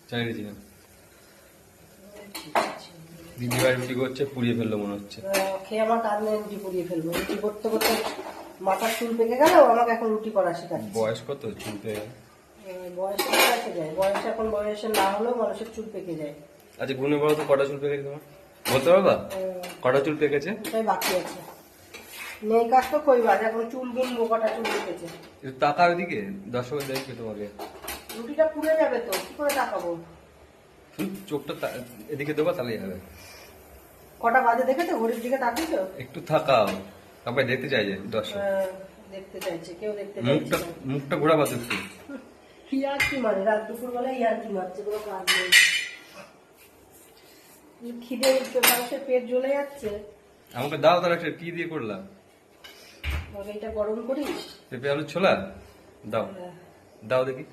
চালিয়ে দিচ্ছি না। দিদিভাই রুটি করছে, পুড়িয়ে ফেললো মনে হচ্ছে। খেয়ে আমার কাজ নেই, রুটি পুড়িয়ে ফেলবো। রুটি করতে করতে মাথার চুল পেকে গেল, আমাকে এখন রুটি করা শেখাচ্ছে। বয়স কত? চুল পেকে বয়সে পেকে যায়, বয়স এখন বয়সে না হলেও মানুষের চুল পেকে যায়। আচ্ছা গুনে বলো তো কটা চুল পেকেছে তোমার, বলতে পারবা কটা চুল পেকেছে? তাই বাকি আছে, নেই কাজ তো কইবার, এখন চুল গুনবো কটা চুল পেকেছে। টাকা ওইদিকে দর্শক দেখবে তোমাকে। রুটিটা পুড়ে যাবে তো, কি করে তাকাবো? চোখটা এদিকে দেবা তাহলেই হবে। কটা বাজে দেখেছো? ঘড়ির দিকে তাকিয়েছো? একটু থাকাও, সবাই দেখতে চাই যে দর্শক। দেখতে চাইছে, কেউ দেখতে মুখটা চাইছে না। মুখটা ঘোরাবা তো একটু। ইয়ার কি মানে রাত দুপুর বেলা ইয়ার কি মারছে, কোনো কাজ নেই। খিদে মানুষের পেট জ্বলে যাচ্ছে। আমাকে দাও তাহলে একটা, কি দিয়ে করলাম? এটা গরম করিস? পেঁপে আলুর ছোলা দাও, দাও দেখি।